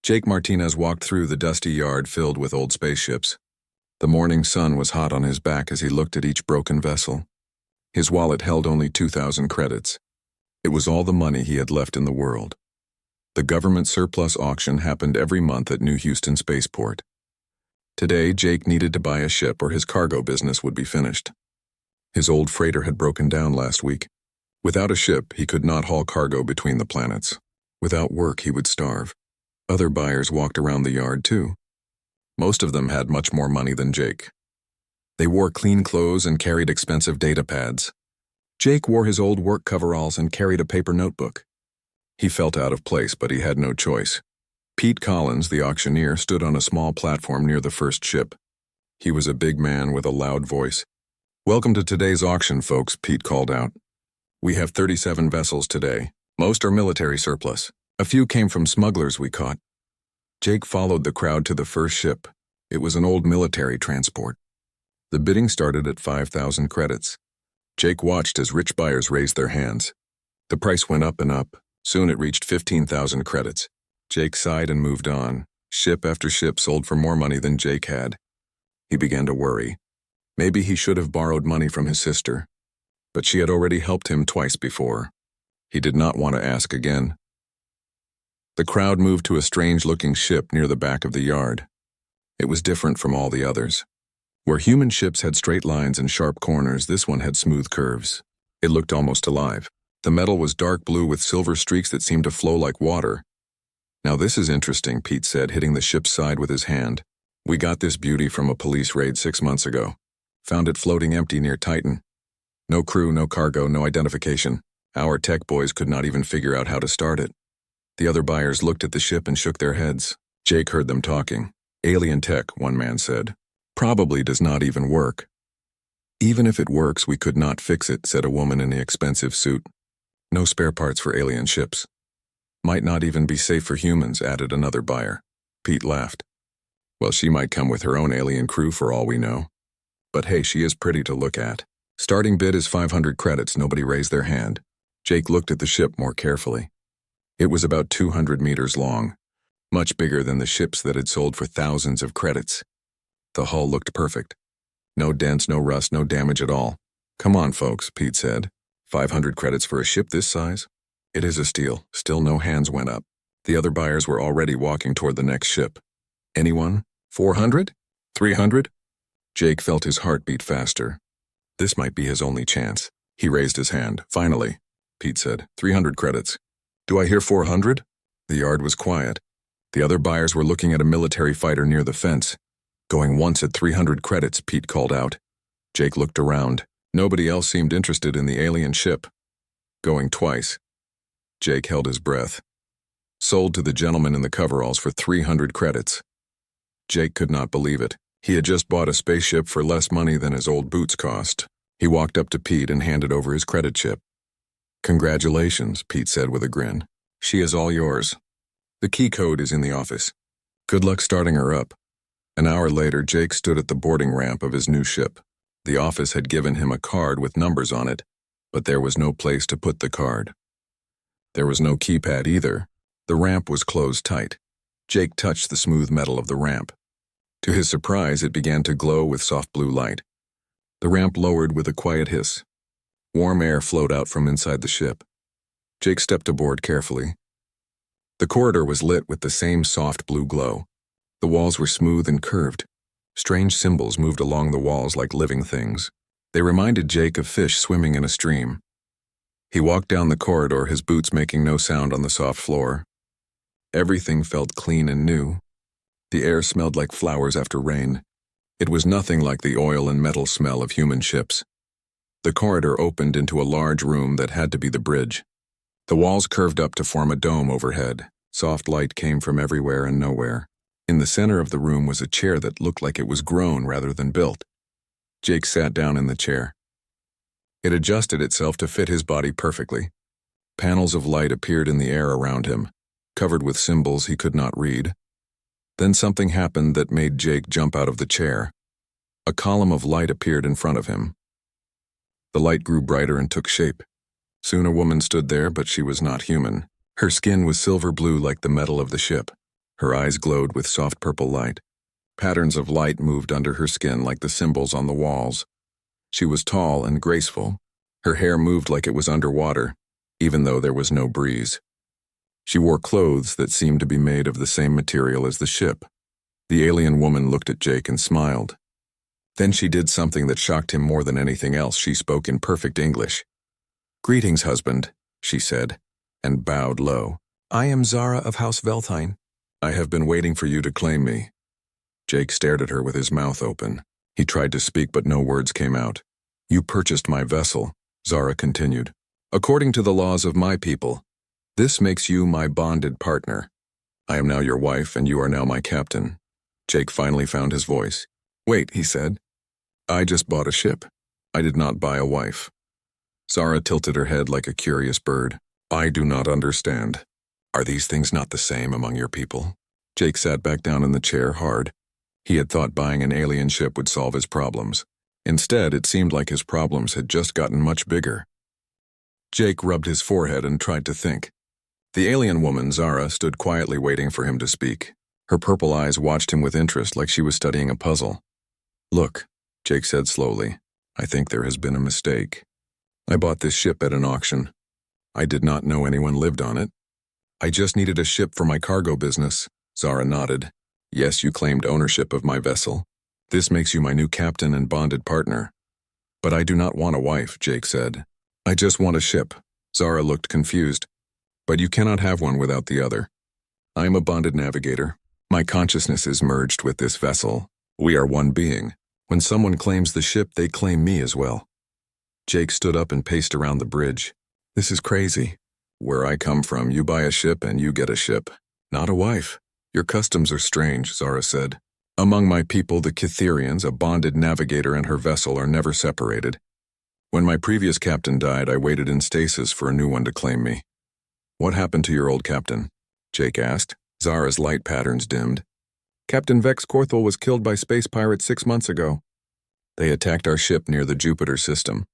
Jake Martinez walked through the dusty yard filled with old spaceships. The morning sun was hot on his back as he looked at each broken vessel. His wallet held only 2,000 credits. It was all the money he had left in the world. The government surplus auction happened every month at New Houston Spaceport. Today, Jake needed to buy a ship or his cargo business would be finished. His old freighter had broken down last week. Without a ship, he could not haul cargo between the planets. Without work, he would starve. Other buyers walked around the yard, too. Most of them had much more money than Jake. They wore clean clothes and carried expensive data pads. Jake wore his old work coveralls and carried a paper notebook. He felt out of place, but he had no choice. Pete Collins, the auctioneer, stood on a small platform near the first ship. He was a big man with a loud voice. "Welcome to today's auction, folks," Pete called out. "We have 37 vessels today. Most are military surplus. A few came from smugglers we caught." Jake followed the crowd to the first ship. It was an old military transport. The bidding started at 5,000 credits. Jake watched as rich buyers raised their hands. The price went up and up. Soon it reached 15,000 credits. Jake sighed and moved on. Ship after ship sold for more money than Jake had. He began to worry. Maybe he should have borrowed money from his sister. But she had already helped him twice before. He did not want to ask again. The crowd moved to a strange-looking ship near the back of the yard. It was different from all the others. Where human ships had straight lines and sharp corners, this one had smooth curves. It looked almost alive. The metal was dark blue with silver streaks that seemed to flow like water. "Now this is interesting," Pete said, hitting the ship's side with his hand. "We got this beauty from a police raid 6 months ago. Found it floating empty near Titan. No crew, no cargo, no identification. Our tech boys could not even figure out how to start it." The other buyers looked at the ship and shook their heads. Jake heard them talking. "Alien tech," one man said. "Probably does not even work." "Even if it works, we could not fix it," said a woman in the expensive suit. "No spare parts for alien ships. Might not even be safe for humans," added another buyer. Pete laughed. "Well, she might come with her own alien crew for all we know. But hey, she is pretty to look at." Starting bid is 500 credits. Nobody raised their hand. Jake looked at the ship more carefully. It was about 200 meters long, much bigger than the ships that had sold for thousands of credits. The hull looked perfect. No dents, no rust, no damage at all. "Come on, folks," Pete said. 500 credits for a ship this size? It is a steal. Still no hands went up. The other buyers were already walking toward the next ship. Anyone? 400? 300? Jake felt his heart beat faster. This might be his only chance. He raised his hand. "Finally," Pete said. 300 credits. "Do I hear 400? The yard was quiet. The other buyers were looking at a military fighter near the fence. "Going once at 300 credits, Pete called out. Jake looked around. Nobody else seemed interested in the alien ship. "Going twice." Jake held his breath. "Sold to the gentleman in the coveralls for 300 credits. Jake could not believe it. He had just bought a spaceship for less money than his old boots cost. He walked up to Pete and handed over his credit chip. "Congratulations," Pete said with a grin. "She is all yours. The key code is in the office. Good luck starting her up." An hour later, Jake stood at the boarding ramp of his new ship. The office had given him a card with numbers on it, but there was no place to put the card. There was no keypad either. The ramp was closed tight. Jake touched the smooth metal of the ramp. To his surprise, it began to glow with soft blue light. The ramp lowered with a quiet hiss. Warm air flowed out from inside the ship. Jake stepped aboard carefully. The corridor was lit with the same soft blue glow. The walls were smooth and curved. Strange symbols moved along the walls like living things. They reminded Jake of fish swimming in a stream. He walked down the corridor, his boots making no sound on the soft floor. Everything felt clean and new. The air smelled like flowers after rain. It was nothing like the oil and metal smell of human ships. The corridor opened into a large room that had to be the bridge. The walls curved up to form a dome overhead. Soft light came from everywhere and nowhere. In the center of the room was a chair that looked like it was grown rather than built. Jake sat down in the chair. It adjusted itself to fit his body perfectly. Panels of light appeared in the air around him, covered with symbols he could not read. Then something happened that made Jake jump out of the chair. A column of light appeared in front of him. The light grew brighter and took shape. Soon a woman stood there, but she was not human. Her skin was silver blue like the metal of the ship. Her eyes glowed with soft purple light. Patterns of light moved under her skin like the symbols on the walls. She was tall and graceful. Her hair moved like it was underwater, even though there was no breeze. She wore clothes that seemed to be made of the same material as the ship. The alien woman looked at Jake and smiled. Then she did something that shocked him more than anything else. She spoke in perfect English. "Greetings, husband," she said, and bowed low. "I am Zara of House Velthine. I have been waiting for you to claim me." Jake stared at her with his mouth open. He tried to speak, but no words came out. "You purchased my vessel," Zara continued. "According to the laws of my people, this makes you my bonded partner. I am now your wife, and you are now my captain." Jake finally found his voice. "Wait," he said. "I just bought a ship. I did not buy a wife." Zara tilted her head like a curious bird. "I do not understand. Are these things not the same among your people?" Jake sat back down in the chair hard. He had thought buying an alien ship would solve his problems. Instead, it seemed like his problems had just gotten much bigger. Jake rubbed his forehead and tried to think. The alien woman, Zara, stood quietly waiting for him to speak. Her purple eyes watched him with interest like she was studying a puzzle. "Look," Jake said slowly, "I think there has been a mistake. I bought this ship at an auction. I did not know anyone lived on it. I just needed a ship for my cargo business." Zara nodded. "Yes, you claimed ownership of my vessel. This makes you my new captain and bonded partner." "But I do not want a wife," Jake said. "I just want a ship." Zara looked confused. "But you cannot have one without the other. I am a bonded navigator. My consciousness is merged with this vessel. We are one being. When someone claims the ship, they claim me as well." Jake stood up and paced around the bridge. "This is crazy. Where I come from, you buy a ship and you get a ship. Not a wife. Your customs are strange," Zara said. "Among my people, the Kitherians, a bonded navigator and her vessel are never separated. When my previous captain died, I waited in stasis for a new one to claim me." "What happened to your old captain?" Jake asked. Zara's light patterns dimmed. "Captain Vex Corthel was killed by space pirates 6 months ago. They attacked our ship near the Jupiter system.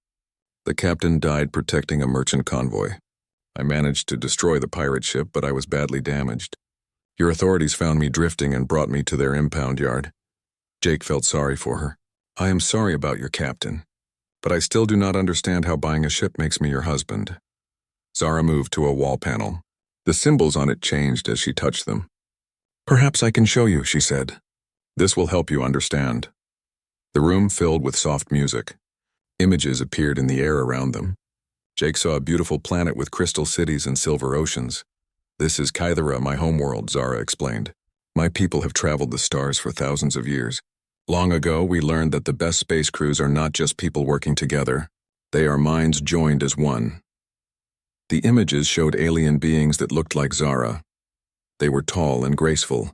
The captain died protecting a merchant convoy. I managed to destroy the pirate ship, but I was badly damaged. Your authorities found me drifting and brought me to their impound yard." Jake felt sorry for her. "I am sorry about your captain, but I still do not understand how buying a ship makes me your husband." Zara moved to a wall panel. The symbols on it changed as she touched them. "Perhaps I can show you," she said. "This will help you understand." The room filled with soft music. Images appeared in the air around them. Jake saw a beautiful planet with crystal cities and silver oceans. "This is Kythera, my homeworld," Zara explained. "My people have traveled the stars for thousands of years. Long ago, we learned that the best space crews are not just people working together. They are minds joined as one." The images showed alien beings that looked like Zara. They were tall and graceful,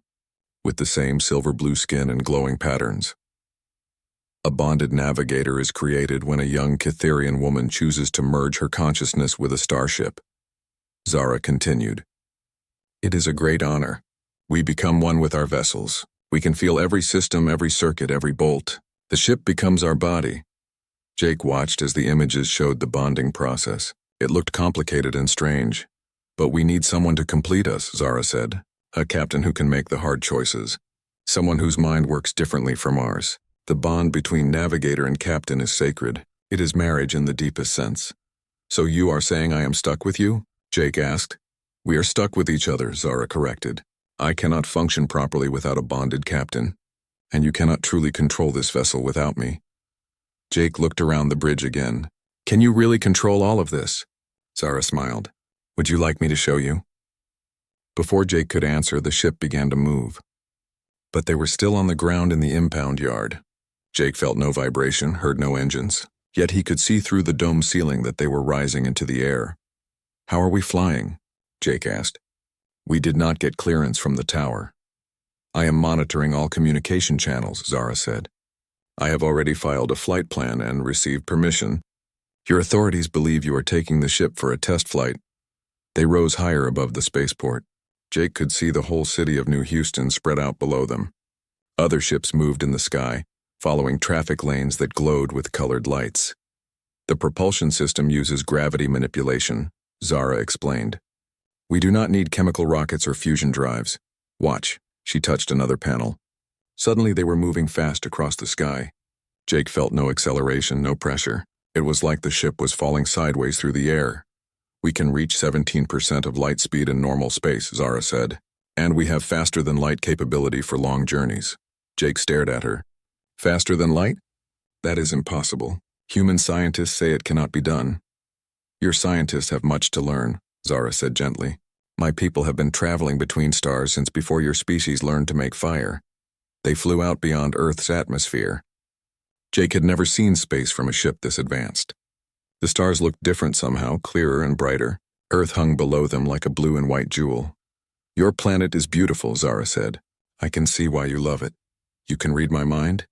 with the same silver-blue skin and glowing patterns. A bonded navigator is created when a young Kitherian woman chooses to merge her consciousness with a starship. Zara continued. "It is a great honor. We become one with our vessels. We can feel every system, every circuit, every bolt. The ship becomes our body." Jake watched as the images showed the bonding process. It looked complicated and strange. "But we need someone to complete us," Zara said. "A captain who can make the hard choices. Someone whose mind works differently from ours. The bond between navigator and captain is sacred. It is marriage in the deepest sense." "So you are saying I am stuck with you?" Jake asked. "We are stuck with each other," Zara corrected. "I cannot function properly without a bonded captain, and you cannot truly control this vessel without me." Jake looked around the bridge again. "Can you really control all of this?" Zara smiled. "Would you like me to show you?" Before Jake could answer, the ship began to move. But they were still on the ground in the impound yard. Jake felt no vibration, heard no engines, yet he could see through the dome ceiling that they were rising into the air. "How are we flying?" Jake asked. "We did not get clearance from the tower." "I am monitoring all communication channels," Zara said. "I have already filed a flight plan and received permission. Your authorities believe you are taking the ship for a test flight." They rose higher above the spaceport. Jake could see the whole city of New Houston spread out below them. Other ships moved in the sky, following traffic lanes that glowed with colored lights. "The propulsion system uses gravity manipulation," Zara explained. "We do not need chemical rockets or fusion drives. Watch. She touched another panel. Suddenly they were moving fast across the sky. Jake felt no acceleration, no pressure. It was like the ship was falling sideways through the air. We can reach 17% of light speed in normal space, Zara said. And we have faster than light capability for long journeys. Jake stared at her. Faster than light? That is impossible. Human scientists say it cannot be done. Your scientists have much to learn, Zara said gently. My people have been traveling between stars since before your species learned to make fire. They flew out beyond Earth's atmosphere. Jake had never seen space from a ship this advanced. The stars looked different somehow, clearer and brighter. Earth hung below them like a blue and white jewel. Your planet is beautiful, Zara said. I can see why you love it. You can read my mind?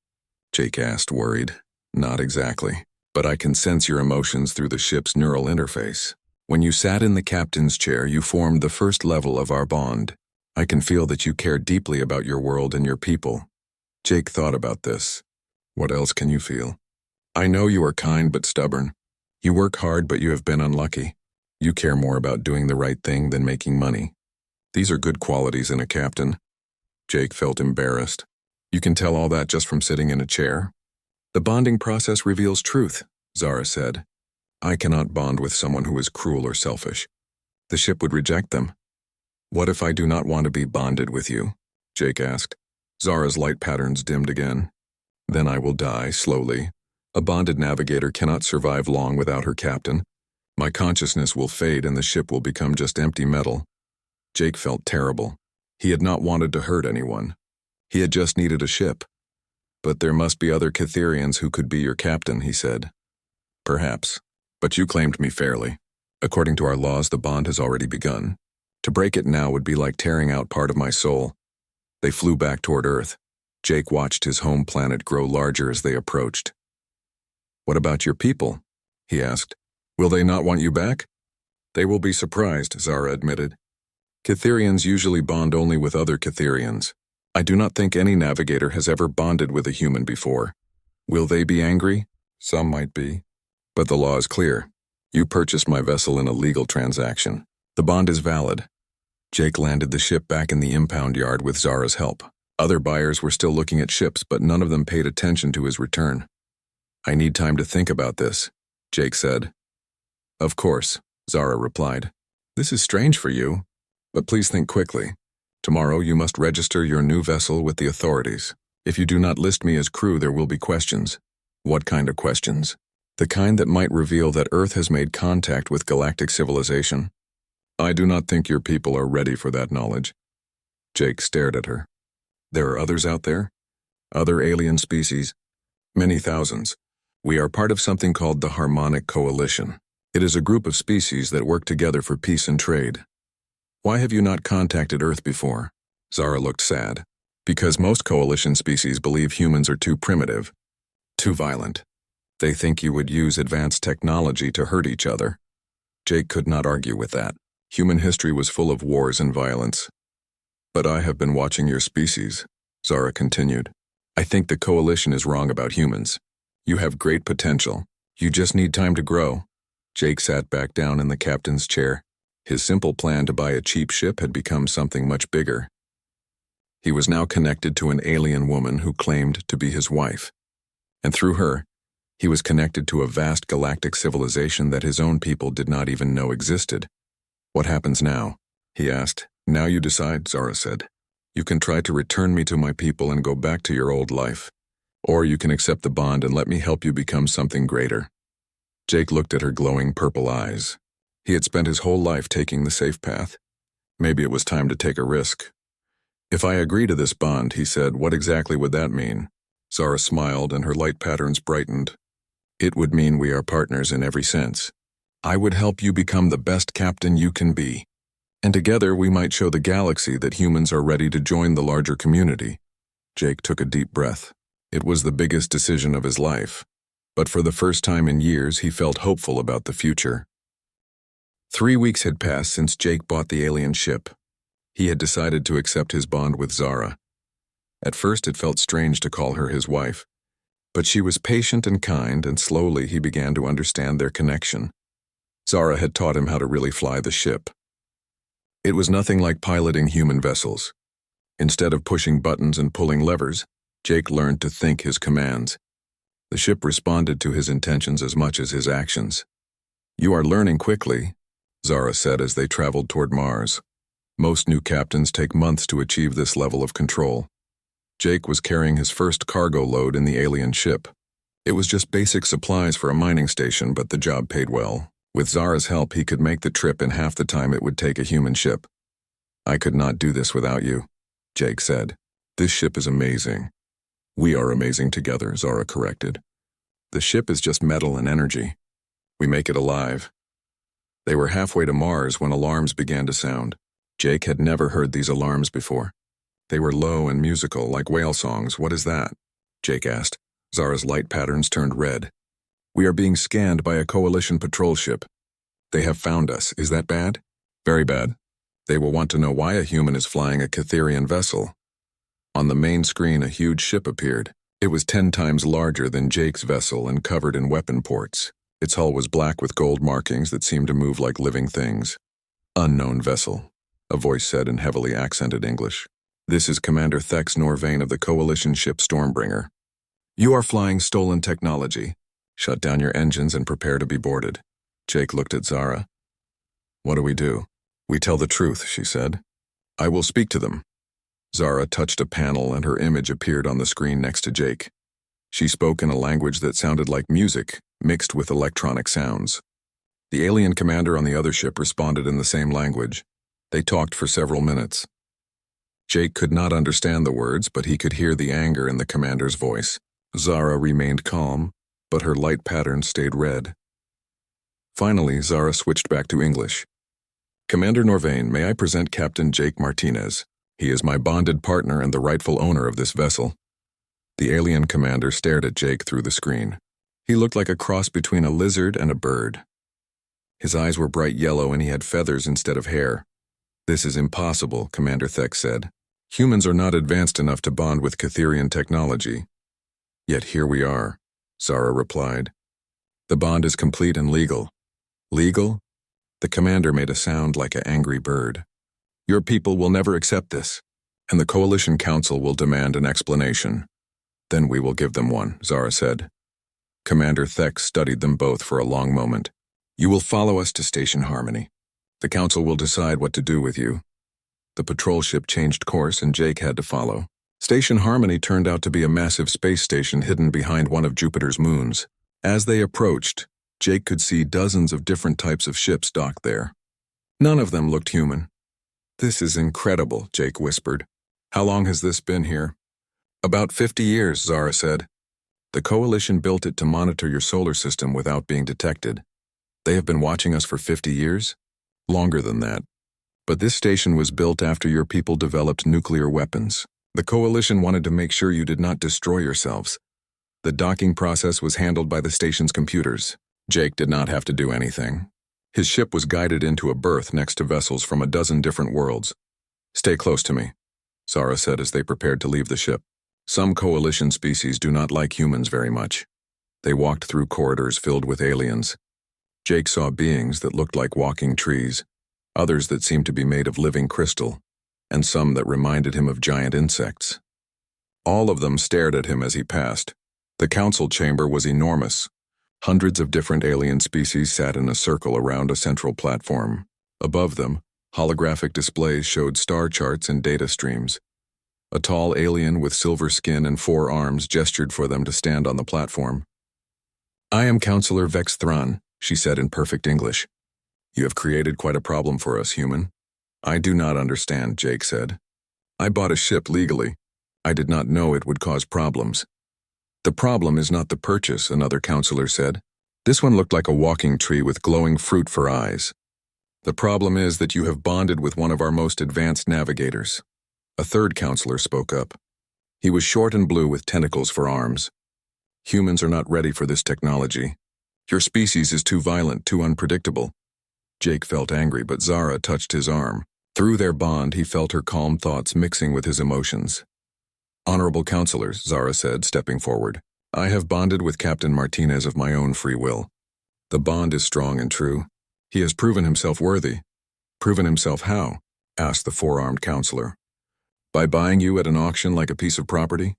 Jake asked, worried. Not exactly, but I can sense your emotions through the ship's neural interface. When you sat in the captain's chair, you formed the first level of our bond. I can feel that you care deeply about your world and your people. Jake thought about this. What else can you feel? I know you are kind but stubborn. You work hard but you have been unlucky. You care more about doing the right thing than making money. These are good qualities in a captain. Jake felt embarrassed. You can tell all that just from sitting in a chair? The bonding process reveals truth, Zara said. I cannot bond with someone who is cruel or selfish. The ship would reject them. What if I do not want to be bonded with you? Jake asked. Zara's light patterns dimmed again. Then I will die, slowly. A bonded navigator cannot survive long without her captain. My consciousness will fade and the ship will become just empty metal. Jake felt terrible. He had not wanted to hurt anyone. He had just needed a ship. But there must be other Catherians who could be your captain, he said. Perhaps. But you claimed me fairly. According to our laws, the bond has already begun. To break it now would be like tearing out part of my soul. They flew back toward Earth. Jake watched his home planet grow larger as they approached. What about your people? He asked. Will they not want you back? They will be surprised, Zara admitted. Catherians usually bond only with other Catherians. I do not think any navigator has ever bonded with a human before. Will they be angry? Some might be. But the law is clear. You purchased my vessel in a legal transaction. The bond is valid. Jake landed the ship back in the impound yard with Zara's help. Other buyers were still looking at ships, but none of them paid attention to his return. I need time to think about this, Jake said. Of course, Zara replied. This is strange for you, but please think quickly. Tomorrow you must register your new vessel with the authorities. If you do not list me as crew, there will be questions. What kind of questions? The kind that might reveal that Earth has made contact with galactic civilization. I do not think your people are ready for that knowledge. Jake stared at her. There are others out there? Other alien species? Many thousands. We are part of something called the Harmonic Coalition. It is a group of species that work together for peace and trade. Why have you not contacted Earth before? Zara looked sad. Because most coalition species believe humans are too primitive, too violent. They think you would use advanced technology to hurt each other. Jake could not argue with that. Human history was full of wars and violence. But I have been watching your species, Zara continued. I think the coalition is wrong about humans. You have great potential. You just need time to grow. Jake sat back down in the captain's chair. His simple plan to buy a cheap ship had become something much bigger. He was now connected to an alien woman who claimed to be his wife. And through her, he was connected to a vast galactic civilization that his own people did not even know existed. What happens now? He asked. Now you decide, Zara said. You can try to return me to my people and go back to your old life. Or you can accept the bond and let me help you become something greater. Jake looked at her glowing purple eyes. He had spent his whole life taking the safe path. Maybe it was time to take a risk. If I agree to this bond, he said, what exactly would that mean? Zara smiled and her light patterns brightened. It would mean we are partners in every sense. I would help you become the best captain you can be. And together we might show the galaxy that humans are ready to join the larger community. Jake took a deep breath. It was the biggest decision of his life. But for the first time in years, he felt hopeful about the future. 3 weeks had passed since Jake bought the alien ship. He had decided to accept his bond with Zara. At first it felt strange to call her his wife. But she was patient and kind, and slowly he began to understand their connection. Zara had taught him how to really fly the ship. It was nothing like piloting human vessels. Instead of pushing buttons and pulling levers, Jake learned to think his commands. The ship responded to his intentions as much as his actions. "You are learning quickly," Zara said as they traveled toward Mars. "Most new captains take months to achieve this level of control." Jake was carrying his first cargo load in the alien ship. It was just basic supplies for a mining station, but the job paid well. With Zara's help, he could make the trip in half the time it would take a human ship. "I could not do this without you," Jake said. "This ship is amazing." "We are amazing together," Zara corrected. "The ship is just metal and energy. We make it alive." They were halfway to Mars when alarms began to sound. Jake had never heard these alarms before. They were low and musical, like whale songs. "What is that?" Jake asked. Zara's light patterns turned red. "We are being scanned by a coalition patrol ship. They have found us. Is that bad?" "Very bad. They will want to know why a human is flying a Catherian vessel." On the main screen, a huge ship appeared. It was 10 times larger than Jake's vessel and covered in weapon ports. Its hull was black with gold markings that seemed to move like living things. "Unknown vessel," a voice said in heavily accented English. "This is Commander Thex Norvain of the coalition ship Stormbringer. You are flying stolen technology. Shut down your engines and prepare to be boarded." Jake looked at Zara. "What do we do?" "We tell the truth," she said. "I will speak to them." Zara touched a panel and her image appeared on the screen next to Jake. She spoke in a language that sounded like music, mixed with electronic sounds. The alien commander on the other ship responded in the same language. They talked for several minutes. Jake could not understand the words, but he could hear the anger in the commander's voice. Zara remained calm, but her light pattern stayed red. Finally, Zara switched back to English. "Commander Norvain, may I present Captain Jake Martinez? He is my bonded partner and the rightful owner of this vessel." The alien commander stared at Jake through the screen. He looked like a cross between a lizard and a bird. His eyes were bright yellow and he had feathers instead of hair. "This is impossible," Commander Thex said. "Humans are not advanced enough to bond with Catherian technology." "Yet here we are," Zara replied. "The bond is complete and legal." "Legal?" The commander made a sound like an angry bird. "Your people will never accept this, and the Coalition Council will demand an explanation." "Then we will give them one," Zara said. Commander Thex studied them both for a long moment. "You will follow us to Station Harmony. The Council will decide what to do with you." The patrol ship changed course and Jake had to follow. Station Harmony turned out to be a massive space station hidden behind one of Jupiter's moons. As they approached, Jake could see dozens of different types of ships docked there. None of them looked human. "This is incredible," Jake whispered. "How long has this been here?" "About 50 years, Zara said. "The Coalition built it to monitor your solar system without being detected. They have been watching us for 50 years? Longer than that. But this station was built after your people developed nuclear weapons. The Coalition wanted to make sure you did not destroy yourselves. The docking process was handled by the station's computers. Jake did not have to do anything. His ship was guided into a berth next to vessels from a dozen different worlds. "Stay close to me," Zara said as they prepared to leave the ship. "Some Coalition species do not like humans very much." They walked through corridors filled with aliens. Jake saw beings that looked like walking trees, others that seemed to be made of living crystal, and some that reminded him of giant insects. All of them stared at him as he passed. The council chamber was enormous. Hundreds of different alien species sat in a circle around a central platform. Above them, holographic displays showed star charts and data streams. A tall alien with silver skin and 4 arms gestured for them to stand on the platform. "I am Counselor Vex Thran," she said in perfect English. "You have created quite a problem for us, human." "I do not understand," Jake said. "I bought a ship legally. I did not know it would cause problems." "The problem is not the purchase," another counselor said. "This one looked like a walking tree with glowing fruit for eyes. The problem is that you have bonded with one of our most advanced navigators." A third counselor spoke up. He was short and blue with tentacles for arms. "Humans are not ready for this technology. Your species is too violent, too unpredictable." Jake felt angry, but Zara touched his arm. Through their bond, he felt her calm thoughts mixing with his emotions. "Honorable counselors," Zara said, stepping forward. "I have bonded with Captain Martinez of my own free will. The bond is strong and true. He has proven himself worthy." "Proven himself how?" asked the 4-armed counselor. By buying you at an auction like a piece of property?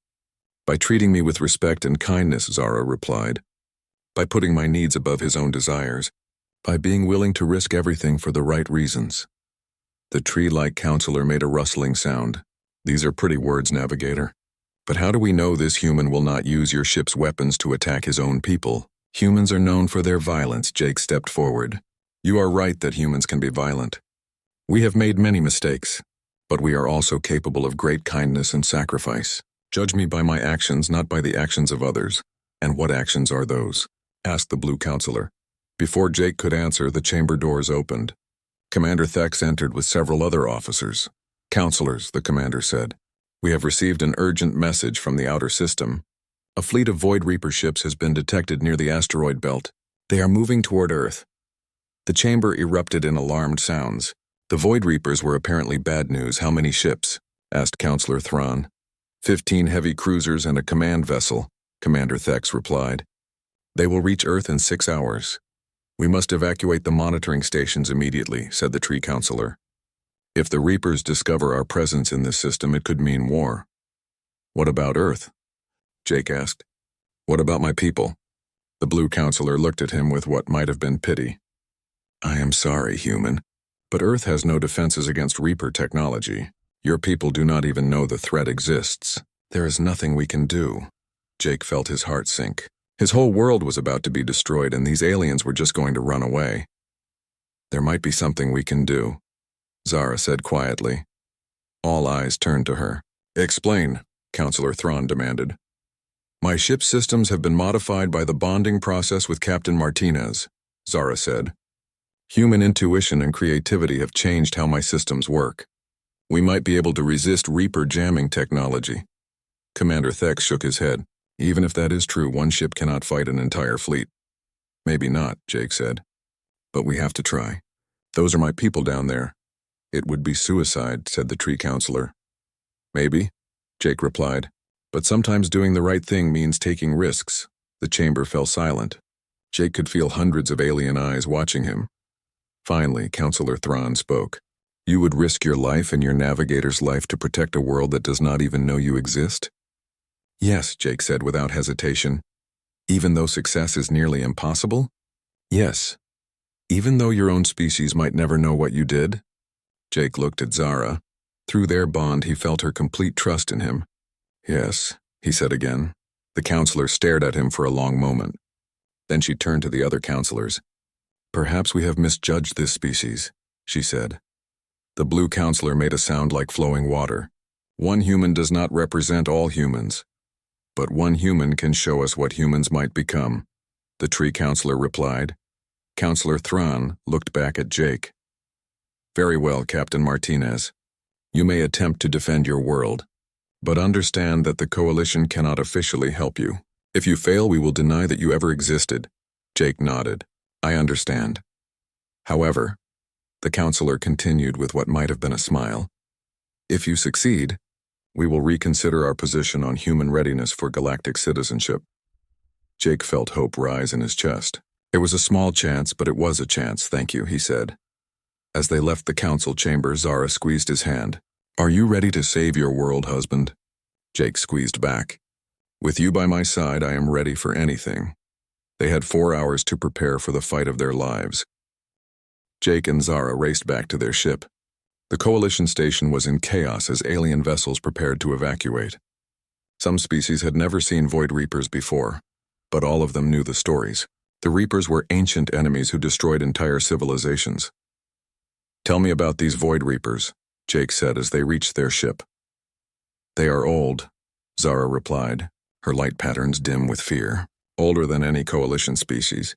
By treating me with respect and kindness, Zara replied. By putting my needs above his own desires. By being willing to risk everything for the right reasons. The tree-like counselor made a rustling sound. These are pretty words, Navigator. But how do we know this human will not use your ship's weapons to attack his own people? Humans are known for their violence, Jake stepped forward. You are right that humans can be violent. We have made many mistakes, but we are also capable of great kindness and sacrifice. Judge me by my actions, not by the actions of others. And what actions are those? Asked the blue counselor. Before Jake could answer, the chamber doors opened. Commander Thex entered with several other officers. Counselors, the commander said. We have received an urgent message from the outer system. A fleet of Void Reaper ships has been detected near the asteroid belt. They are moving toward Earth. The chamber erupted in alarmed sounds. The Void Reapers were apparently bad news. How many ships? Asked Counselor Thrawn. 15 heavy cruisers and a command vessel, Commander Thex replied. They will reach Earth in 6 hours. We must evacuate the monitoring stations immediately, said the Tree Counselor. If the Reapers discover our presence in this system, it could mean war. What about Earth? Jake asked. What about my people? The Blue Counselor looked at him with what might have been pity. I am sorry, human, but Earth has no defenses against Reaper technology. Your people do not even know the threat exists. There is nothing we can do. Jake felt his heart sink. His whole world was about to be destroyed, and these aliens were just going to run away. There might be something we can do, Zara said quietly. All eyes turned to her. Explain, Counselor Thrawn demanded. My ship's systems have been modified by the bonding process with Captain Martinez, Zara said. Human intuition and creativity have changed how my systems work. We might be able to resist Reaper jamming technology. Commander Thex shook his head. Even if that is true, one ship cannot fight an entire fleet. Maybe not, Jake said. But we have to try. Those are my people down there. It would be suicide, said the Tree Counselor. Maybe, Jake replied. But sometimes doing the right thing means taking risks. The chamber fell silent. Jake could feel hundreds of alien eyes watching him. Finally, Counselor Thrawn spoke. You would risk your life and your navigator's life to protect a world that does not even know you exist? Yes, Jake said without hesitation. Even though success is nearly impossible? Yes. Even though your own species might never know what you did? Jake looked at Zara. Through their bond, he felt her complete trust in him. Yes, he said again. The counselor stared at him for a long moment. Then she turned to the other counselors. Perhaps we have misjudged this species, she said. The blue counselor made a sound like flowing water. One human does not represent all humans. But one human can show us what humans might become, the Tree Counselor replied. Counselor Thrawn looked back at Jake. Very well, Captain Martinez. You may attempt to defend your world, but understand that the Coalition cannot officially help you. If you fail, we will deny that you ever existed. Jake nodded. I understand. However, the counselor continued with what might have been a smile. If you succeed, we will reconsider our position on human readiness for galactic citizenship. Jake felt hope rise in his chest. It was a small chance, but it was a chance, thank you, he said. As they left the council chamber, Zara squeezed his hand. Are you ready to save your world, husband? Jake squeezed back. With you by my side, I am ready for anything. They had 4 hours to prepare for the fight of their lives. Jake and Zara raced back to their ship. The Coalition station was in chaos as alien vessels prepared to evacuate. Some species had never seen Void Reapers before, but all of them knew the stories. The Reapers were ancient enemies who destroyed entire civilizations. Tell me about these Void Reapers, Jake said as they reached their ship. They are old, Zara replied, her light patterns dim with fear. Older than any Coalition species.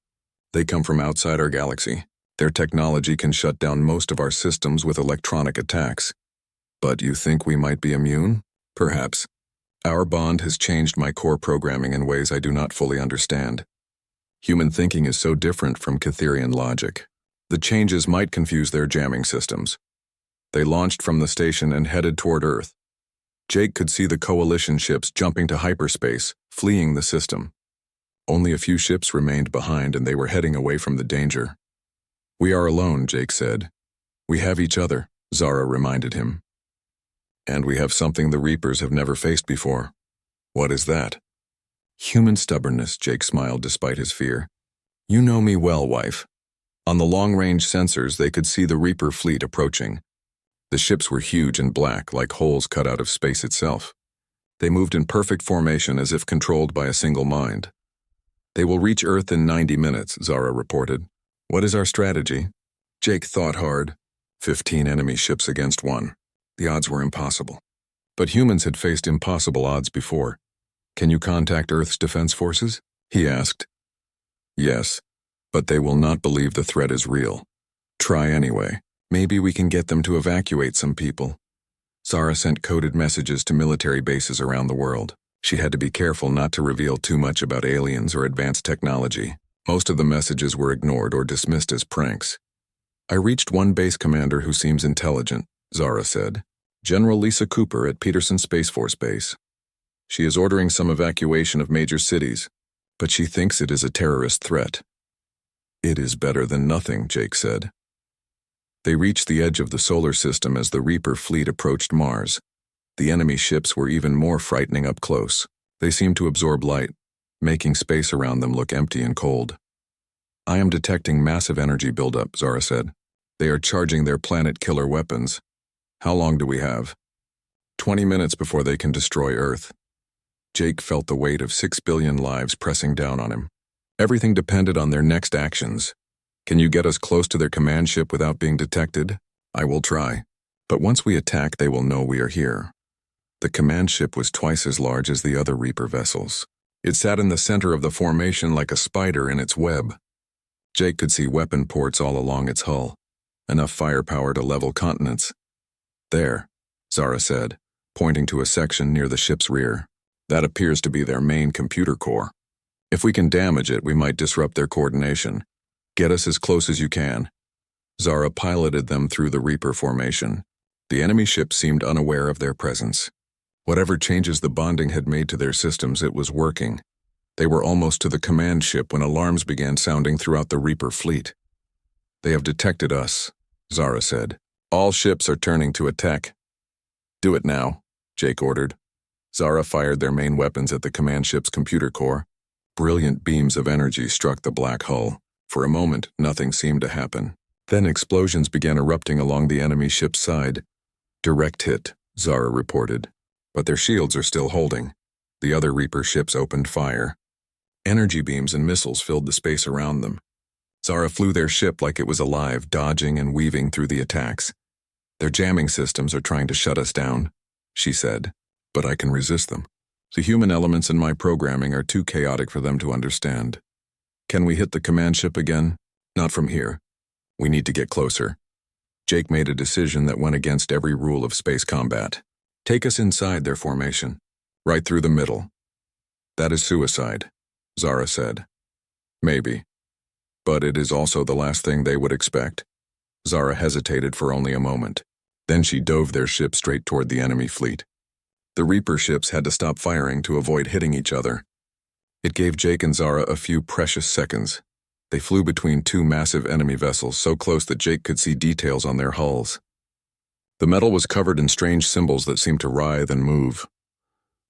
They come from outside our galaxy. Their technology can shut down most of our systems with electronic attacks. But you think we might be immune? Perhaps. Our bond has changed my core programming in ways I do not fully understand. Human thinking is so different from Catherian logic. The changes might confuse their jamming systems. They launched from the station and headed toward Earth. Jake could see the Coalition ships jumping to hyperspace, fleeing the system. Only a few ships remained behind and they were heading away from the danger. We are alone, Jake said. We have each other, Zara reminded him. And we have something the Reapers have never faced before. What is that? Human stubbornness, Jake smiled despite his fear. You know me well, wife. On the long-range sensors, they could see the Reaper fleet approaching. The ships were huge and black, like holes cut out of space itself. They moved in perfect formation as if controlled by a single mind. They will reach Earth in 90 minutes, Zara reported. What is our strategy? Jake thought hard. 15 enemy ships against 1. The odds were impossible. But humans had faced impossible odds before. Can you contact Earth's defense forces? He asked. Yes, but they will not believe the threat is real. Try anyway. Maybe we can get them to evacuate some people. Zara sent coded messages to military bases around the world. She had to be careful not to reveal too much about aliens or advanced technology. Most of the messages were ignored or dismissed as pranks. I reached one base commander who seems intelligent, Zara said. General Lisa Cooper at Peterson Space Force Base. She is ordering some evacuation of major cities, but she thinks it is a terrorist threat. It is better than nothing, Jake said. They reached the edge of the solar system as the Reaper fleet approached Mars. The enemy ships were even more frightening up close. They seemed to absorb light, making space around them look empty and cold. I am detecting massive energy buildup, Zara said. They are charging their planet-killer weapons. How long do we have? 20 minutes before they can destroy Earth. Jake felt the weight of 6 billion lives pressing down on him. Everything depended on their next actions. Can you get us close to their command ship without being detected? I will try. But once we attack, they will know we are here. The command ship was twice as large as the other Reaper vessels. It sat in the center of the formation like a spider in its web. Jake could see weapon ports all along its hull, enough firepower to level continents. There, Zara said, pointing to a section near the ship's rear. That appears to be their main computer core. If we can damage it, we might disrupt their coordination. Get us as close as you can. Zara piloted them through the Reaper formation. The enemy ship seemed unaware of their presence. Whatever changes the bonding had made to their systems, it was working. They were almost to the command ship when alarms began sounding throughout the Reaper fleet. They have detected us, Zara said. All ships are turning to attack. Do it now, Jake ordered. Zara fired their main weapons at the command ship's computer core. Brilliant beams of energy struck the black hull. For a moment, nothing seemed to happen. Then explosions began erupting along the enemy ship's side. Direct hit, Zara reported. But their shields are still holding. The other Reaper ships opened fire. Energy beams and missiles filled the space around them. Zara flew their ship like it was alive, dodging and weaving through the attacks. Their jamming systems are trying to shut us down, she said. But I can resist them. The human elements in my programming are too chaotic for them to understand. Can we hit the command ship again? Not from here. We need to get closer. Jake made a decision that went against every rule of space combat. Take us inside their formation, right through the middle. That is suicide, Zara said. Maybe. But it is also the last thing they would expect. Zara hesitated for only a moment. Then she dove their ship straight toward the enemy fleet. The Reaper ships had to stop firing to avoid hitting each other. It gave Jake and Zara a few precious seconds. They flew between two massive enemy vessels so close that Jake could see details on their hulls. The metal was covered in strange symbols that seemed to writhe and move.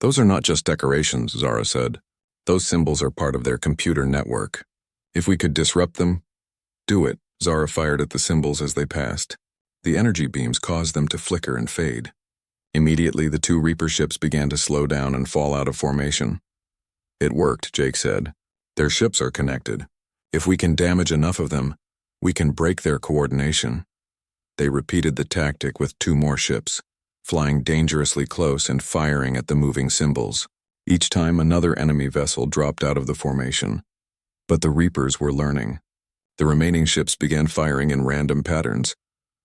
Those are not just decorations, Zara said. Those symbols are part of their computer network. If we could disrupt them, do it, Zara fired at the symbols as they passed. The energy beams caused them to flicker and fade. Immediately, the two Reaper ships began to slow down and fall out of formation. It worked, Jake said. Their ships are connected. If we can damage enough of them, we can break their coordination. They repeated the tactic with two more ships, flying dangerously close and firing at the moving symbols. Each time another enemy vessel dropped out of the formation. But the Reapers were learning. The remaining ships began firing in random patterns,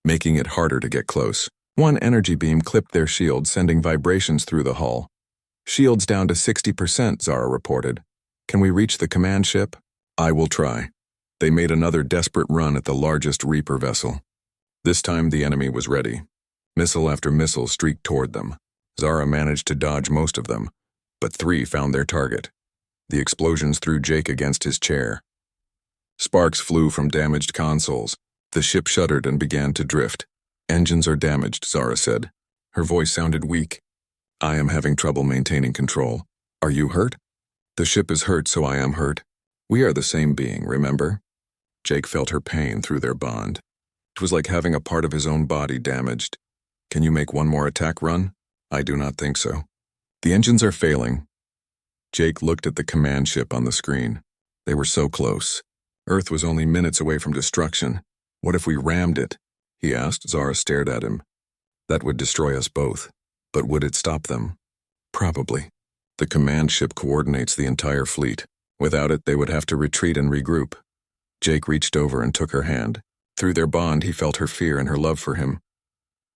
making it harder to get close. One energy beam clipped their shield, sending vibrations through the hull. Shields down to 60%, Zara reported. Can we reach the command ship? I will try. They made another desperate run at the largest Reaper vessel. This time the enemy was ready. Missile after missile streaked toward them. Zara managed to dodge most of them, but 3 found their target. The explosions threw Jake against his chair. Sparks flew from damaged consoles. The ship shuddered and began to drift. Engines are damaged, Zara said. Her voice sounded weak. I am having trouble maintaining control. Are you hurt? The ship is hurt, so I am hurt. We are the same being, remember? Jake felt her pain through their bond. It was like having a part of his own body damaged. Can you make one more attack run? I do not think so. The engines are failing. Jake looked at the command ship on the screen. They were so close. Earth was only minutes away from destruction. What if we rammed it? He asked. Zara stared at him. That would destroy us both. But would it stop them? Probably. The command ship coordinates the entire fleet. Without it, they would have to retreat and regroup. Jake reached over and took her hand. Through their bond, he felt her fear and her love for him.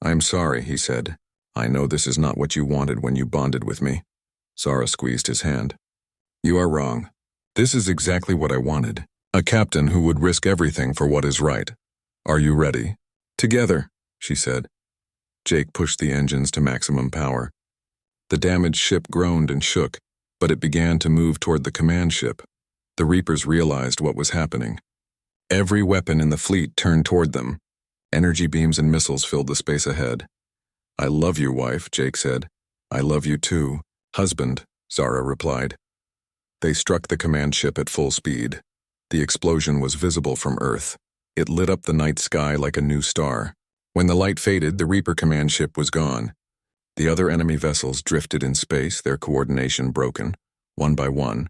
I'm sorry, he said. I know this is not what you wanted when you bonded with me. Zara squeezed his hand. You are wrong. This is exactly what I wanted. A captain who would risk everything for what is right. Are you ready? Together, she said. Jake pushed the engines to maximum power. The damaged ship groaned and shook, but it began to move toward the command ship. The Reapers realized what was happening. Every weapon in the fleet turned toward them. Energy beams and missiles filled the space ahead. I love you, wife, Jake said. I love you too, husband, Zara replied. They struck the command ship at full speed. The explosion was visible from Earth. It lit up the night sky like a new star. When the light faded, the Reaper command ship was gone. The other enemy vessels drifted in space, their coordination broken, one by one.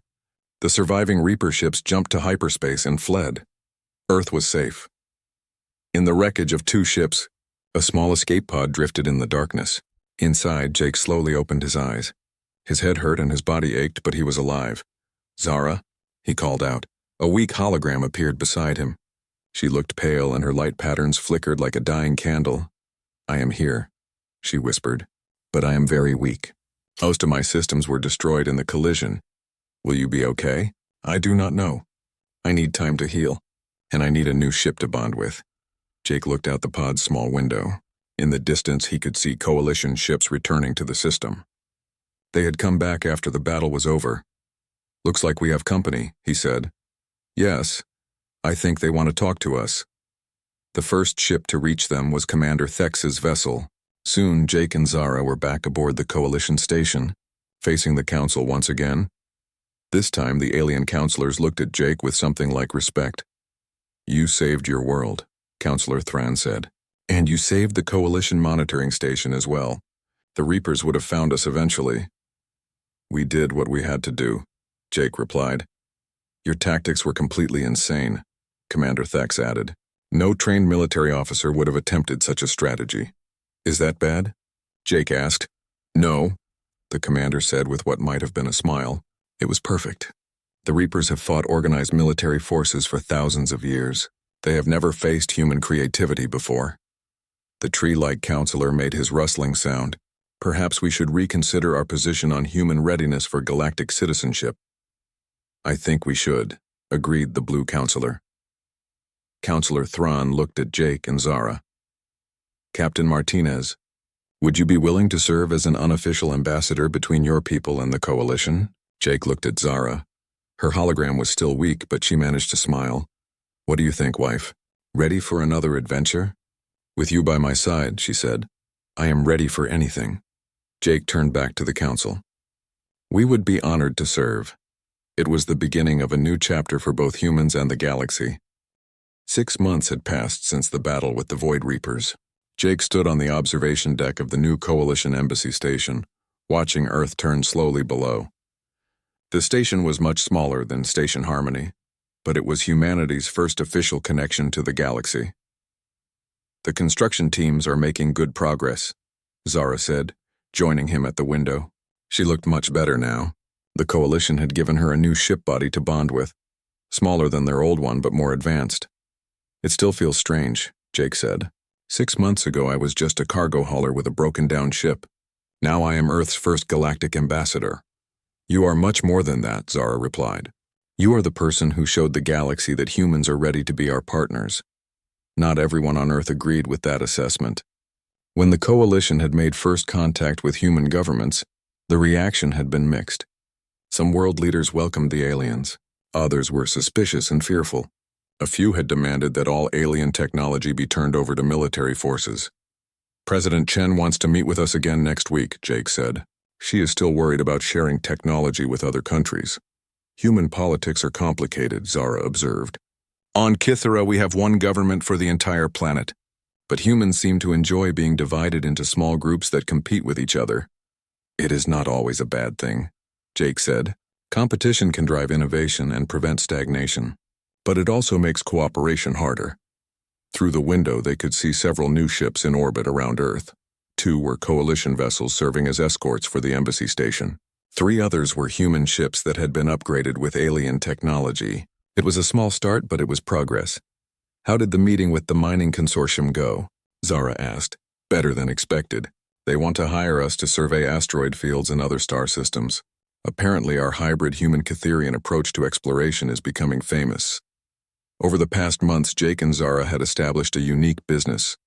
The surviving Reaper ships jumped to hyperspace and fled. Earth was safe. In the wreckage of 2 ships, a small escape pod drifted in the darkness. Inside, Jake slowly opened his eyes. His head hurt and his body ached, but he was alive. Zara, he called out. A weak hologram appeared beside him. She looked pale and her light patterns flickered like a dying candle. I am here, she whispered, but I am very weak. Most of my systems were destroyed in the collision. Will you be okay? I do not know. I need time to heal, and I need a new ship to bond with. Jake looked out the pod's small window. In the distance, he could see coalition ships returning to the system. They had come back after the battle was over. Looks like we have company, he said. Yes, I think they want to talk to us. The first ship to reach them was Commander Thex's vessel. Soon, Jake and Zara were back aboard the coalition station, facing the council once again. This time, the alien counselors looked at Jake with something like respect. You saved your world, Counselor Thran said. And you saved the coalition monitoring station as well. The Reapers would have found us eventually. We did what we had to do, Jake replied. Your tactics were completely insane, Commander Thex added. No trained military officer would have attempted such a strategy. Is that bad? Jake asked. No, the commander said with what might have been a smile. It was perfect. The Reapers have fought organized military forces for thousands of years. They have never faced human creativity before. The tree-like counselor made his rustling sound. Perhaps we should reconsider our position on human readiness for galactic citizenship. I think we should, agreed the blue counselor. Counselor Thrawn looked at Jake and Zara. Captain Martinez, would you be willing to serve as an unofficial ambassador between your people and the coalition? Jake looked at Zara. Her hologram was still weak, but she managed to smile. What do you think, wife? Ready for another adventure? With you by my side, she said. I am ready for anything. Jake turned back to the council. We would be honored to serve. It was the beginning of a new chapter for both humans and the galaxy. 6 months had passed since the battle with the Void Reapers. Jake stood on the observation deck of the new Coalition Embassy station, watching Earth turn slowly below. The station was much smaller than Station Harmony, but it was humanity's first official connection to the galaxy. The construction teams are making good progress, Zara said, joining him at the window. She looked much better now. The Coalition had given her a new ship body to bond with, smaller than their old one but more advanced. It still feels strange, Jake said. 6 months ago I was just a cargo hauler with a broken-down ship. Now I am Earth's first galactic ambassador. You are much more than that, Zara replied. You are the person who showed the galaxy that humans are ready to be our partners. Not everyone on Earth agreed with that assessment. When the Coalition had made first contact with human governments, the reaction had been mixed. Some world leaders welcomed the aliens. Others were suspicious and fearful. A few had demanded that all alien technology be turned over to military forces. President Chen wants to meet with us again next week, Jake said. She is still worried about sharing technology with other countries. Human politics are complicated, Zara observed. On Kythera, we have one government for the entire planet, but humans seem to enjoy being divided into small groups that compete with each other. It is not always a bad thing, Jake said. Competition can drive innovation and prevent stagnation, but it also makes cooperation harder. Through the window, they could see several new ships in orbit around Earth. 2 were coalition vessels serving as escorts for the embassy station. 3 others were human ships that had been upgraded with alien technology. It was a small start, but it was progress. How did the meeting with the mining consortium go? Zara asked. Better than expected. They want to hire us to survey asteroid fields and other star systems. Apparently, our hybrid human-Cytherian approach to exploration is becoming famous. Over the past months, Jake and Zara had established a unique business.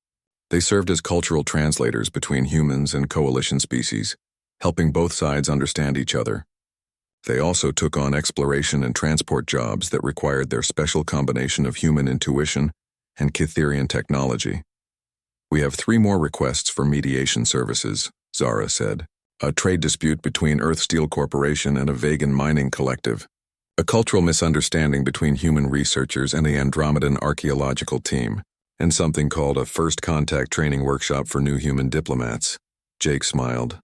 They served as cultural translators between humans and coalition species, helping both sides understand each other. They also took on exploration and transport jobs that required their special combination of human intuition and Cytherian technology. We have 3 more requests for mediation services, Zara said. A trade dispute between Earth Steel Corporation and a vegan mining collective. A cultural misunderstanding between human researchers and the Andromedan archaeological team, and something called a first contact training workshop for new human diplomats. Jake smiled.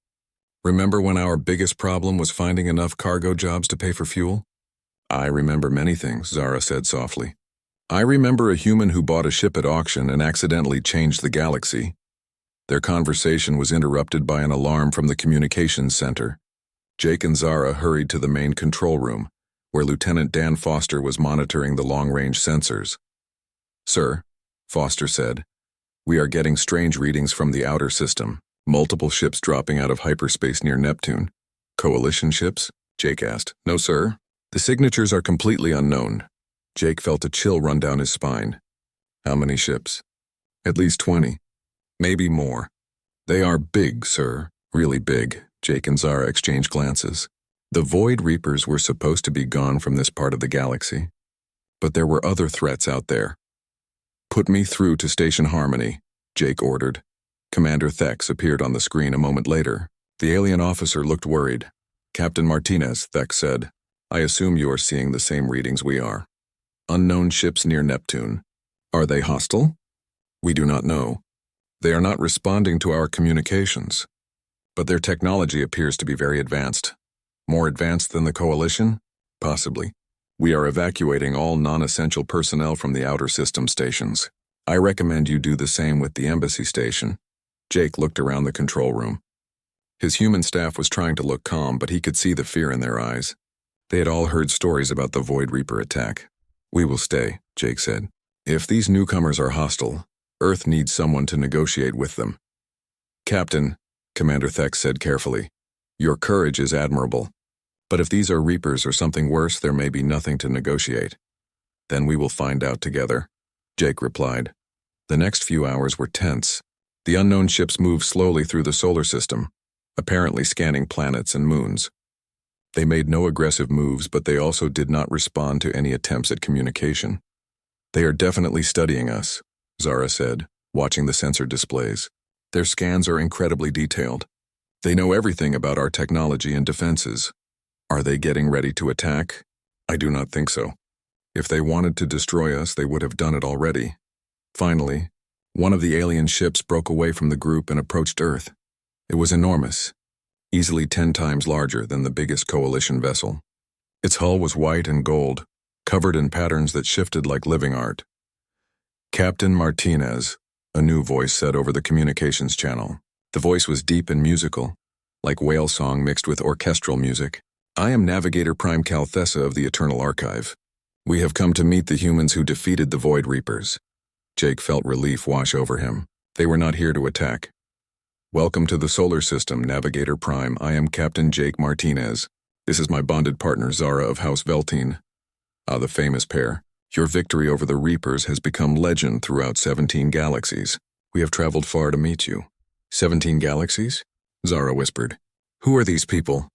Remember when our biggest problem was finding enough cargo jobs to pay for fuel? I remember many things, Zara said softly. I remember a human who bought a ship at auction and accidentally changed the galaxy. Their conversation was interrupted by an alarm from the communications center. Jake and Zara hurried to the main control room, where Lieutenant Dan Foster was monitoring the long-range sensors. Sir, Foster said, we are getting strange readings from the outer system. Multiple ships dropping out of hyperspace near Neptune. Coalition ships? Jake asked. No, sir. The signatures are completely unknown. Jake felt a chill run down his spine. How many ships? At least 20. Maybe more. They are big, sir. Really big. Jake and Zara exchanged glances. The Void Reapers were supposed to be gone from this part of the galaxy. But there were other threats out there. Put me through to Station Harmony, Jake ordered. Commander Thex appeared on the screen a moment later. The alien officer looked worried. Captain Martinez, Thex said, I assume you are seeing the same readings we are. Unknown ships near Neptune. Are they hostile? We do not know. They are not responding to our communications. But their technology appears to be very advanced. More advanced than the Coalition? Possibly. We are evacuating all non-essential personnel from the outer system stations. I recommend you do the same with the embassy station. Jake looked around the control room. His human staff was trying to look calm, but he could see the fear in their eyes. They had all heard stories about the Void Reaper attack. We will stay, Jake said. If these newcomers are hostile, Earth needs someone to negotiate with them. Captain, Commander Thex said carefully, your courage is admirable. But if these are Reapers or something worse, there may be nothing to negotiate. Then we will find out together, Jake replied. The next few hours were tense. The unknown ships moved slowly through the solar system, apparently scanning planets and moons. They made no aggressive moves, but they also did not respond to any attempts at communication. They are definitely studying us, Zara said, watching the sensor displays. Their scans are incredibly detailed. They know everything about our technology and defenses. Are they getting ready to attack? I do not think so. If they wanted to destroy us, they would have done it already. Finally, one of the alien ships broke away from the group and approached Earth. It was enormous, easily 10 times larger than the biggest Coalition vessel. Its hull was white and gold, covered in patterns that shifted like living art. Captain Martinez, a new voice said over the communications channel. The voice was deep and musical, like whale song mixed with orchestral music. I am Navigator Prime Calthessa of the Eternal Archive. We have come to meet the humans who defeated the Void Reapers. Jake felt relief wash over him. They were not here to attack. Welcome to the solar system, Navigator Prime. I am Captain Jake Martinez. This is my bonded partner, Zara of House Veltine. Ah, the famous pair. Your victory over the Reapers has become legend throughout 17 galaxies. We have traveled far to meet you. 17 galaxies? Zara whispered. Who are these people?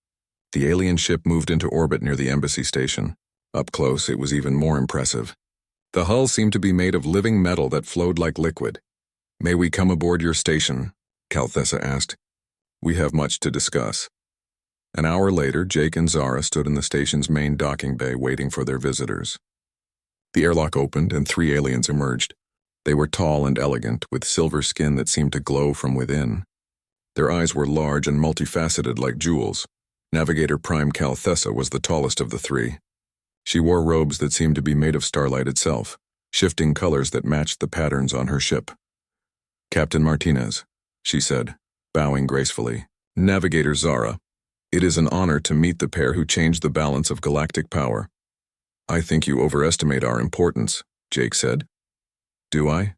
The alien ship moved into orbit near the embassy station. Up close, it was even more impressive. The hull seemed to be made of living metal that flowed like liquid. May we come aboard your station? Calthessa asked. We have much to discuss. An hour later, Jake and Zara stood in the station's main docking bay waiting for their visitors. The airlock opened and 3 aliens emerged. They were tall and elegant, with silver skin that seemed to glow from within. Their eyes were large and multifaceted like jewels. Navigator Prime Calthessa was the tallest of the 3. She wore robes that seemed to be made of starlight itself, shifting colors that matched the patterns on her ship. Captain Martinez, she said, bowing gracefully. Navigator Zara, it is an honor to meet the pair who changed the balance of galactic power. I think you overestimate our importance, Jake said. Do I?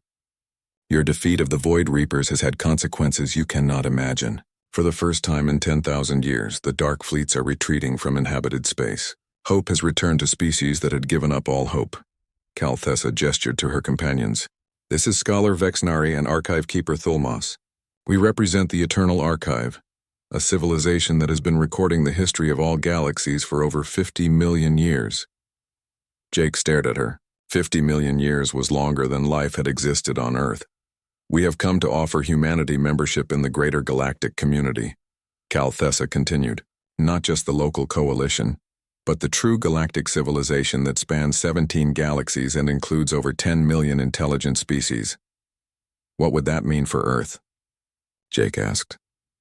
Your defeat of the Void Reapers has had consequences you cannot imagine. For the first time in 10,000 years, the Dark Fleets are retreating from inhabited space. Hope has returned to species that had given up all hope. Calthessa gestured to her companions. This is Scholar Vexnari and Archive Keeper Thulmos. We represent the Eternal Archive, a civilization that has been recording the history of all galaxies for over 50 million years. Jake stared at her. 50 million years was longer than life had existed on Earth. We have come to offer humanity membership in the greater galactic community. Calthessa continued. Not just the local coalition, but the true galactic civilization that spans 17 galaxies and includes over 10 million intelligent species. What would that mean for Earth? Jake asked.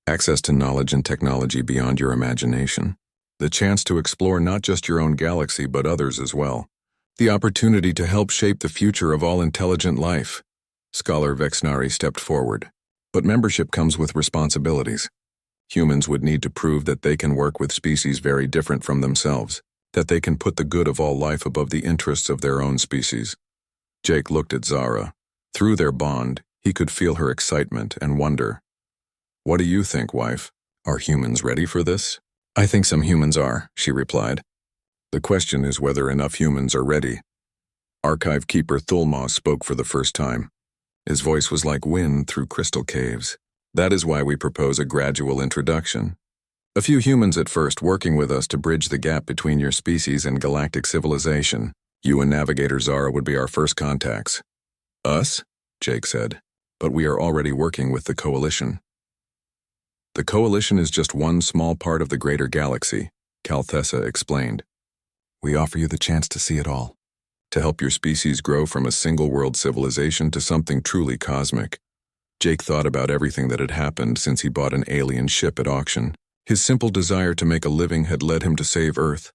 Access to knowledge and technology beyond your imagination. The chance to explore not just your own galaxy but others as well. The opportunity to help shape the future of all intelligent life. Scholar Vexnari stepped forward. But membership comes with responsibilities. Humans would need to prove that they can work with species very different from themselves, that they can put the good of all life above the interests of their own species. Jake looked at Zara. Through their bond, he could feel her excitement and wonder. What do you think, wife? Are humans ready for this? I think some humans are, she replied. The question is whether enough humans are ready. Archive Keeper Thulmos spoke for the first time. His voice was like wind through crystal caves. That is why we propose a gradual introduction. A few humans at first working with us to bridge the gap between your species and galactic civilization. You and Navigator Zara would be our first contacts. Us? Jake said. But we are already working with the Coalition. The Coalition is just one small part of the greater galaxy, Calthessa explained. We offer you the chance to see it all, to help your species grow from a single-world civilization to something truly cosmic. Jake thought about everything that had happened since he bought an alien ship at auction. His simple desire to make a living had led him to save Earth,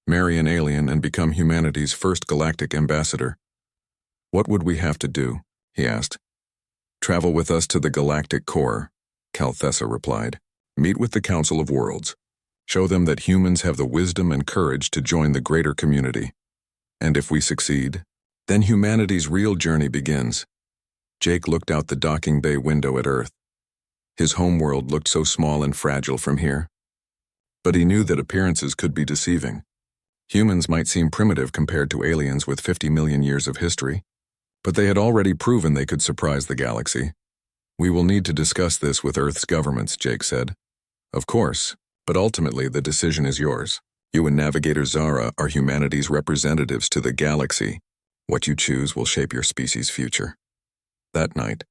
marry an alien, and become humanity's first galactic ambassador. What would we have to do? He asked. Travel with us to the galactic core, Calthessa replied. Meet with the Council of Worlds. Show them that humans have the wisdom and courage to join the greater community. And if we succeed, then humanity's real journey begins. Jake looked out the docking bay window at Earth. His homeworld looked so small and fragile from here. But he knew that appearances could be deceiving. Humans might seem primitive compared to aliens with 50 million years of history, but they had already proven they could surprise the galaxy. We will need to discuss this with Earth's governments, Jake said. Of course, but ultimately the decision is yours. You and Navigator Zara are humanity's representatives to the galaxy. What you choose will shape your species' future. That night,